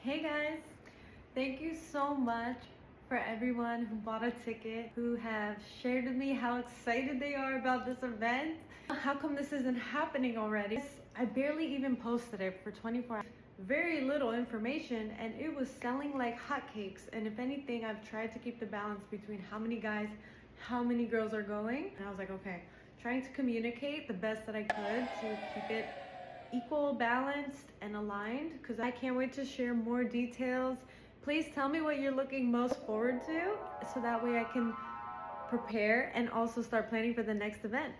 Hey guys, thank you so much for everyone who bought a ticket, who have shared with me how excited they are about this event. How come this isn't happening already? I barely even posted it for 24 hours. Very little information, and it was selling like hotcakes. And if anything, I've tried to keep the balance between how many guys, how many girls are going. And I was like, okay, trying to communicate the best that I could to keep it equal, balanced, and aligned, because I can't wait to share more details. Please tell me what you're looking most forward to so that way I can prepare and also start planning for the next event.